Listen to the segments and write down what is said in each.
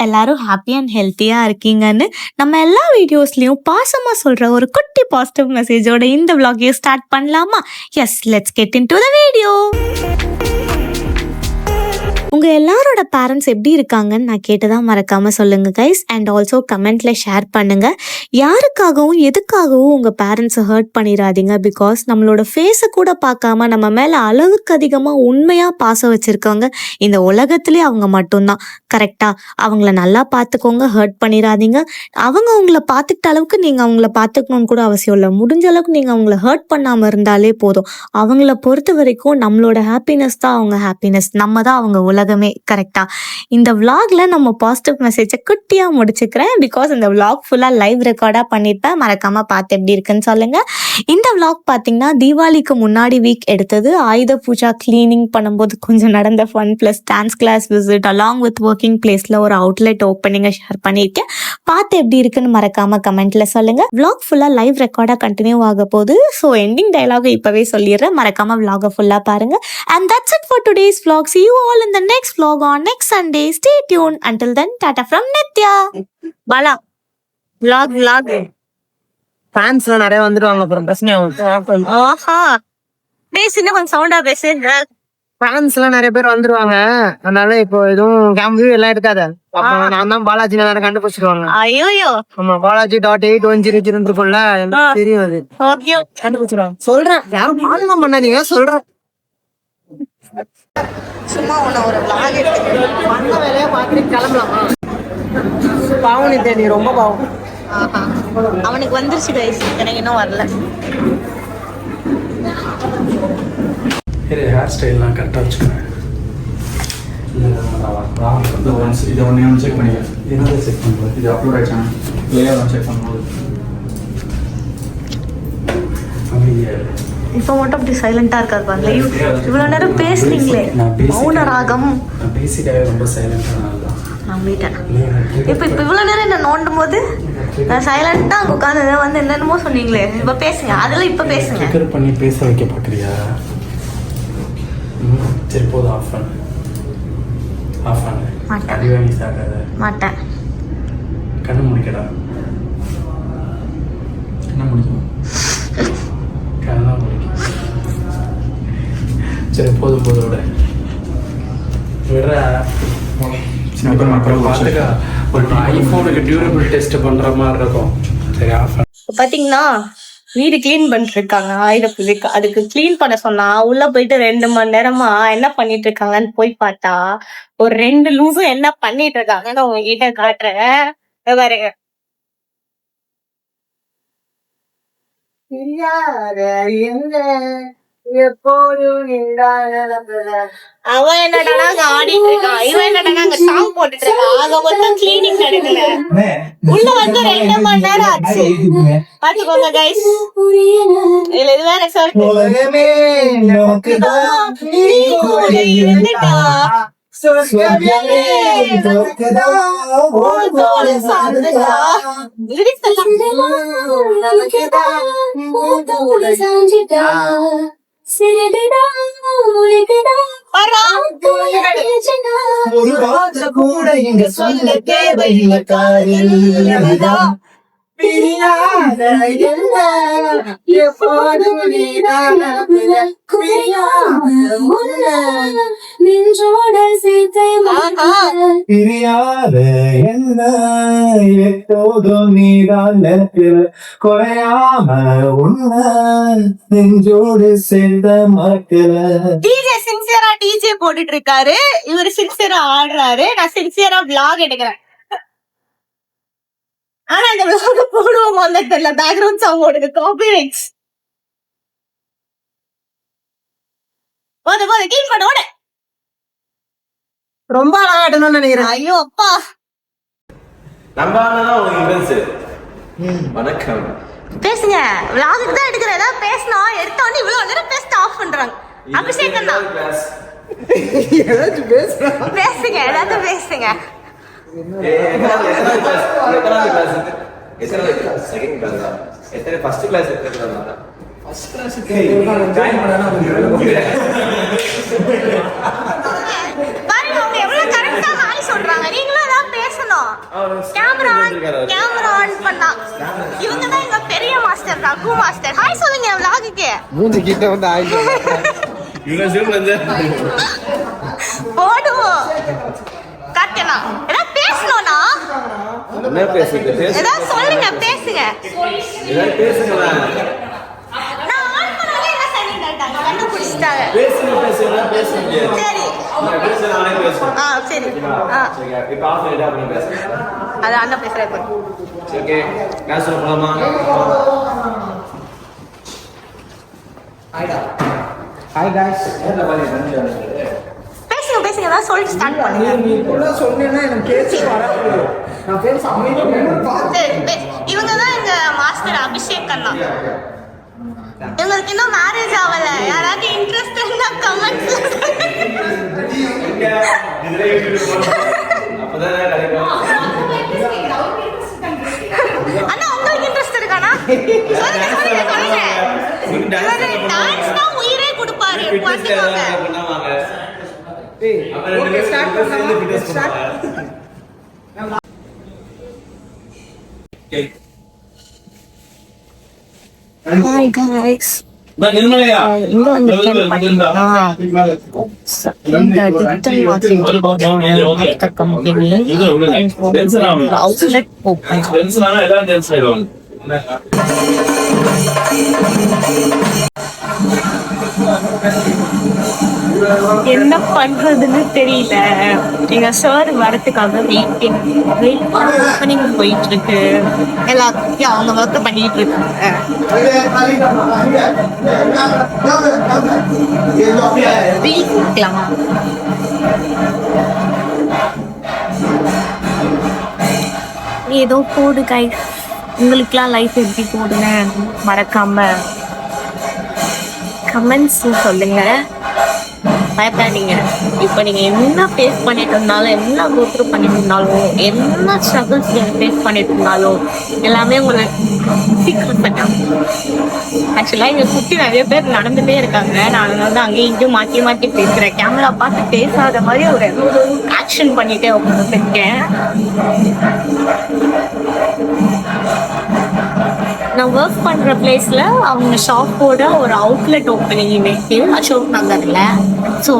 எல்லாரும் happy and ஹெல்த்தியா இருக்கீங்கன்னு நம்ம எல்லா வீடியோஸ்லயும் பாசமா சொல்ற ஒரு குட்டி பாசிட்டிவ் மெசேஜோட இந்த vlog-ஐயும் ஸ்டார்ட் பண்ணலாமா? Yes, let's get into the video. உங்க எல்லாரோட பேரண்ட்ஸ் எப்படி இருக்காங்கன்னு நான் கேட்டதா மறக்காம சொல்லுங்க கைஸ். அண்ட் ஆல்சோ கமெண்ட்ல ஷேர் பண்ணுங்க. யாருக்காகவும் எதுக்காகவும் உங்க பேரண்ட்ஸை ஹர்ட் பண்ணிடாதீங்க. பிகாஸ் நம்மளோட ஃபேஸை கூட பார்க்காம நம்ம மேல அளவுக்கு அதிகமா உண்மையா பாசம் வச்சிருக்கவங்க இந்த உலகத்திலே அவங்க மட்டும்தான். கரெக்டா? அவங்கள நல்லா பார்த்துக்கோங்க, ஹர்ட் பண்ணிடாதீங்க. அவங்க உங்களை பார்த்துக்கிட்ட அளவுக்கு நீங்க அவங்கள பார்த்துக்கணும்னு கூட அவசியம் இல்லை. முடிஞ்ச அளவுக்கு நீங்க அவங்கள ஹர்ட் பண்ணாம இருந்தாலே போதும். அவங்கள பொறுத்த வரைக்கும் நம்மளோட ஹாப்பினஸ் தான் அவங்க ஹாப்பினஸ், நம்ம தான் அவங்க உலகமே. கரெக்டா? இந்த vlogல நம்ம பாசிட்டிவ் மெசேஜை குட்டியா முடிச்சுக்கிறேன். பிகாஸ் இந்த vlog ஃபுல்லா லைவ் ரெக்கார்டா பண்ணிருப்பேன். மறக்காம பார்த்து எப்படி இருக்குன்னு சொல்லுங்க. இந்த vlog பாத்தீங்கன்னா தீபாவளிக்கு முன்னாடி வீக் எடுத்தது. ஆயுத பூஜா கிளீனிங் பண்ணும்போது கொஞ்சம் நடந்த fun plus dance class visit along with working பிளேஸ்ல ஒரு அவுட்லெட் ஓப்பனிங்கை ஷேர் பண்ணியிருக்கேன். பார்த்து எப்படி இருக்குன்னு மறக்காம கமெண்ட்ல சொல்லுங்க. vlog ஃபுல்லா லைவ் ரெக்கார்டா கண்டினியூ ஆக போகுது. ஸோ எண்டிங் டயலாக இப்பவே சொல்லிடுறேன். மறக்காம vlog ஃபுல்லா பாருங்க. And that's it for today's vlog. See you all in the next vlog on next Sunday. Stay tuned. Until then, tata from Nitya. Bala. Vlog. ஃபேன்ஸ்லாம் நிறைய வந்துருவாங்க, அப்புறம் பிரச்சனையாகும். ஆஹா. பேசுங்க, கொஞ்சம் சவுண்டா பேசு. ஃபேன்ஸ்லாம் நிறைய பேர் வந்துருவாங்க, அதனால இப்போ எதுவும் கேம்வியூ எல்லாம் இருக்காது. அப்ப நான் தான் பாலாஜி நேரம் கண்டுபிடிச்சிருவாங்க. ஐயோ. ஆமா, Balaji.810 இருக்கும்ல, எனக்கு தெரியும் அது. ஓகே. கண்டுபிடிச்சிருவாங்க. சொல்றேன், யாரும் மாநிலம் பண்ணாதீங்க, சொல்றேன். சும்மா ஒரு vlog எடுத்து பண்ண வேலையை பார்த்துட்டு கிளம்பலாமா? பாவம் நித்யா, நீ ரொம்ப பாவம். அவனுக்கு வந்துருச்சு கைஸ், எனக்கு இன்னும் வரல. ஹேர் ஸ்டைல்லாம் கரெக்டாக வச்சுக்கிறேன். இதை ஒன்று செக் பண்ணிக்கிறேன். என்னதை செக் பண்ணுறது? இது அப்லோட் ஆகிடுச்சான் லேயர் செக் பண்ணும்போது அமைதியாக இப்போ மட்டும் அப்படி சைலண்டா இருக்காது பாருங்க. இவ்வளவு நேரம் பேசுறீங்களே, மௌன ராகம். நான் பேசிக்காவே ரொம்ப சைலண்டாக தான் நம்பிட்டேன். இப்போ இவ்வளவு நேரம் என்ன நோண்டும் போது நான் சைலண்டா அங்கே உட்காந்து வந்து என்னென்னமோ சொன்னீங்களே. இப்போ பேசுங்க, அதெல்லாம் இப்போ பேசுங்க. ட்ரிகர் பண்ணி பேச வைக்க பார்க்குறியா? சரி போதும், ஆஃப் பண்ணு. அடிவாங்கி சாக்காத. மாட்டேன். கண்ணு முடிக்கடா. கண்ணை முடிக்கும். கண்ணா முடிக்கும். சரி போதும் விடுற. ஒரு ஐஃபோனுக்கு டியூரபிள் டெஸ்ட் பண்ற மாதிரி இருக்கும். சரி, ஆஃப் பண்ணு. பாத்தீங்கன்னா வீடு கிளீன் பண்ணிட்டு இருக்காங்க ஆயுத பூஜைக்கு. அதுக்கு கிளீன் பண்ண சொன்னா உள்ள போயிட்டு 2 மணி நேரமா என்ன பண்ணிட்டு இருக்காங்கன்னு போய் பார்த்தா ஒரு 2 லூசும் என்ன பண்ணிட்டு இருக்காங்கன்னு உங்ககிட்ட காட்டுறேன். பாருங்க. அவன் என்னடா ஆடிட்டு இருக்கான், இவன் என்னடா அங்க சாங் போட்டுட்டு இருக்கான். ஆக மொத்தம் கிளீனிங் நடக்கல. உள்ள வந்து 2 மணி நேரம் ஆச்சு. பாத்துக்கோங்க கைஸ். இதுல இது வேற சொல்லுங்க. ஒரு வார்த்தை கூட இங்க சொல்ல தேவையில்லை. காரில் பிரியாத என்ன எப்போதும் நீதான் நின்றோட சீத்தை பிரியாத என்ன எப்போதும் நீதான் நினைக்கிற குறையாம உன்ன நெஞ்சோடு சேர்ந்த மறக்கிற. டிஜே சின்சியரா டிஜே போட்டுட்டு இருக்காரு, இவரு சின்சியரா ஆடுறாரு, நான் சின்சியரா vlog எடுக்கிறேன். ஆனா அந்த vlog போடுவோம் வந்து தெரியல. பேக்ரவுண்ட் சாங் ஓடுது, காப்பிரைட்ஸ். போது கீழ் பண்ணோட ரொம்ப அழகாட்டணும்னு நினைக்கிறேன். ஐயோ அப்பா. நம்ம ஆனதான் உங்களுக்கு வணக்கம். பேசுங்க, vlogக்கு தான் எடுக்கிறேன். ஏதாவது பேசணும் எடுத்த உடனே இவ்வளவு நேரம் பேசிட்டு ஆஃப் பண்றாங்க. அபிஷேகம் தான். ஏதாச்சும் பேசுங்க, ஏதாவது பேசுங்க. ஃபர்ஸ்ட் கிளாஸ் பாருங்க, அவங்க எவ்வளவு கரெக்டா ஹாய் சொல்றாங்க. நீங்களும் ஏதாவது பேசணும். கேமரா ஆன் பண்ணா. இவங்க தான் எங்க பெரிய மாஸ்டர் ரகு மாஸ்டர். ஹாய் சொல்லுங்க vlogக்கு. மூஞ்சி கிட்ட வந்து ஆயிடுச்சு. இவங்க ஜூம் வந்து போடுவோம். காட்டனா ஏதா பேசணும்னா என்ன பேசுறது? ஏதா சொல்லுங்க பேசுங்க. ஏதாவது பேசுங்களா? நான் ஆன் பண்ணாலே என்ன சைலண்ட் ஆயிட்டாங்க. கண்டுபிடிச்சிட்டாங்க. பேசுங்க. சரி. பேச நானே பேசுறேன். சரி. சரிங்க. இப்போ ஆஃப் பண்ணிட்டு அப்புறம் பேசுறேன். அது அண்ணா பேசுறேன் இப்போ. ஓகே. கிளாஸ் போலாமா? Hi guys. பேசுங்க ஏதாவது சொல்லிட்டு ஸ்டார்ட் பண்ணுங்க. நீ சொன்னேன்னா எனக்கு பேச வராது. நான் பேச அமைதியா பார்த்து. இவங்க தான் எங்க மாஸ்டர் அபிஷேக் அண்ணா. இவங்களுக்கு இன்னும் மேரேஜ் ஆகல. யாராவது இன்ட்ரெஸ்ட் இருந்தா கமெண்ட்ஸ். அப்பதான் கிடைக்கும். அண்ணா உங்களுக்கு இன்ட்ரெஸ்ட் இருக்கானா? சொல்லுங்க. டான்ஸ்னா உயிரே கொடுப்பாரு. வந்துவாங்க. ஓகே ஸ்டார்ட் பண்ணலாம். Hi guys. நிர்மலையா இங்க வந்து பாத்தீங்கன்னா இந்த digital marketing company outlet open. என்ன பண்றதுன்னு தெரியல. எங்க சார் வரதுக்காக வெயிட் ஓப்பனிங் போயிட்டு இருக்கு. எல்லாத்தையும் அவங்க ஒர்க் பண்ணிட்டு இருக்காங்க. ஏதோ போடு கை. உங்களுக்குலாம் லைஃப் எப்படி போடுன்னு மறக்காம கமெண்ட்ஸ் சொல்லுங்க. பயப்படாதீங்க. இப்போ நீங்க என்ன ஃபேஸ் பண்ணிட்டு இருந்தாலும், என்ன கோத்ரூ பண்ணிட்டு இருந்தாலும், என்ன ஸ்ட்ரகிள்ஸ் நீங்க ஃபேஸ் பண்ணிட்டு இருந்தாலும் எல்லாமே உங்களை ஆக்சுவலா எங்க சுத்தி நிறைய பேர் நடந்துட்டே இருக்காங்க. நான் வந்து அங்கேயும் இங்கேயும் மாற்றி மாற்றி பேசுறேன். கேமரா பார்த்து பேசாத மாதிரி ஒரு ஆக்ஷன் பண்ணிட்டே உட்காந்துருக்கேன். நான் ஒர்க் பண்ற பிளேஸ்ல அவங்க ஷாப்போட ஒரு அவுட்லெட் ஓப்பனிங் இன்னைக்கு அசோக் நகர்ல. ஸோ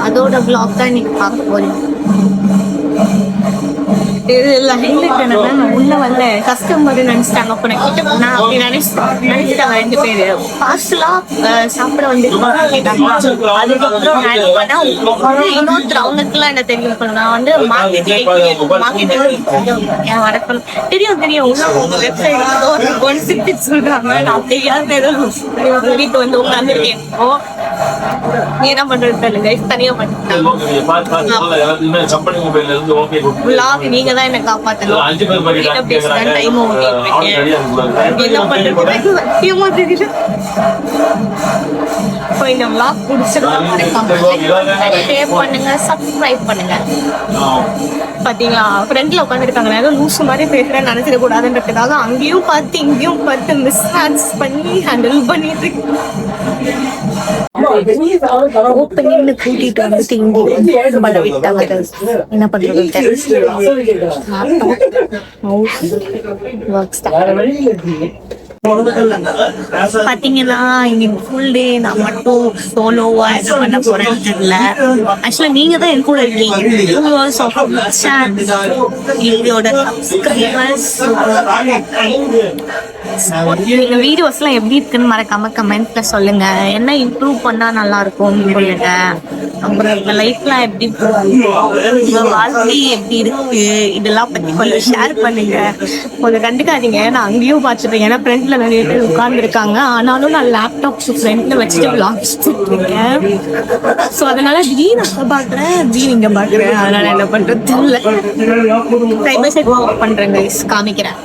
அதோட பிளாக் தான் நீங்க பார்க்க போறீங்க. இதுல ஹைலைட் என்னன்னா, நான் உள்ள வந்த கஸ்டமர் நினைச்சிட்டாங்க. அப்ப நான் கிட்ட போனா அப்படி நினைச்சிட்டாங்க 2 பேரு. பார்சலா சாப்பிட வந்து கேட்டாங்க. அதுக்கப்புறம் நான் என்ன பண்ணேன், இன்னொருத்தர் அவங்களுக்குலாம் என்ன தெரியும், நான் வந்து மார்க்கெட்டிங் வடக்கம் தெரியும் உள்ள உங்க வெப்சைட் ஒன் சிட்டி சொல்றாங்க. நான் தெரியாத ஏதோ வீட்டு வந்து உட்காந்துருக்கேன். நீ என்ன பண்றது தெரியல. தனியா நீங்க தான் என்ன காப்பாத்தணும். என்ன பேசுறேன் டைம் என்ன பண்றது சத்தியமா தெரியல. இப்போ இந்த vlog ஷேர் பண்ணுங்க, சப்ஸ்கிரைப் பண்ணுங்க. பாத்தீங்களா ஃப்ரெண்ட்ல உட்காந்துருக்காங்க. ஏதோ லூசு மாதிரி பேசுறேன்னு நினைச்சிட கூடாதுன்றதுக்காக அங்கேயும் பார்த்து இங்கேயும் பார்த்து மிஸ்ஹேண்ட்ஸ் பண்ணி ஹேண்டில் பண்ணிட்டு ஓப்பனிங்ல கூட்டிட்டு வந்துட்டு இங்க பண்ண விட்டாங்க. என்ன பண்றது பாத்தீங்கன்னா இன்னைக்கு ஃபுல் டே நான் மட்டும் சோலோவா என்ன பண்ண போறேன்னு தெரியல. ஆக்சுவலா நீங்க தான் என் கூட இருக்கீங்க. எங்களோட சப்ஸ்கிரைபர்ஸ் நீங்க வீடியோஸ் எல்லாம் எப்படி இருக்குன்னு மறக்காம கமெண்ட்ல சொல்லுங்க. என்ன இம்ப்ரூவ் பண்ணா நல்லா இருக்கும் சொல்லுங்க. அப்புறம் உங்க லைஃப்லாம் எப்படி உங்க வாழ்க்கை எப்படி இருக்கு இதெல்லாம் பத்தி கொஞ்சம் ஷேர் பண்ணுங்க. கொஞ்சம் கண்டுக்காதீங்க. நான் அங்கேயும் பார்த்துட்டேன். ஏன்னா ஃப்ரெண்ட்ல நிறைய பேர் உட்கார்ந்து இருக்காங்க. ஆனாலும் நான் லேப்டாப் ஃப்ரெண்ட்ல வச்சுட்டு விளாக்ஸ் இருக்கேன். ஸோ அதனால திடீர்னு அங்க பாக்குறேன், திடீர்னு இங்க பாக்குறேன். அதனால என்ன பண்றது தெரியல. சைட் பை சைட் ஒர்க் பண்றேன், காமிக்கிறேன்.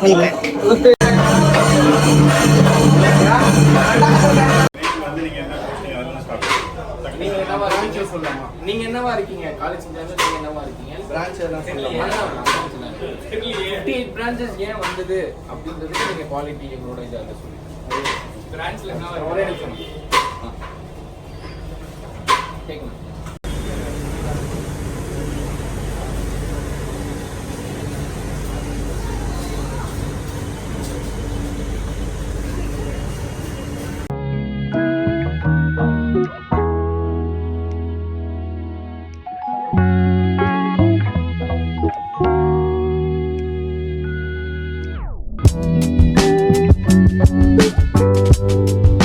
நீங்க என்னவா இருக்கீங்க? காலேஜ் நீங்க என்னவா இருக்கீங்க? பிரான்ச் எல்லாம் சொல்லலாம். 58 பிரான்ச்சஸ் ஏன் வந்தது அப்படின்றதுக்கு நீங்க குவாலிட்டி எங்களோட இதை அதை சொல்லுங்க. பிரான்ச்ல என்ன ஒரே நிமிஷம் கேட்கணும். பாய்.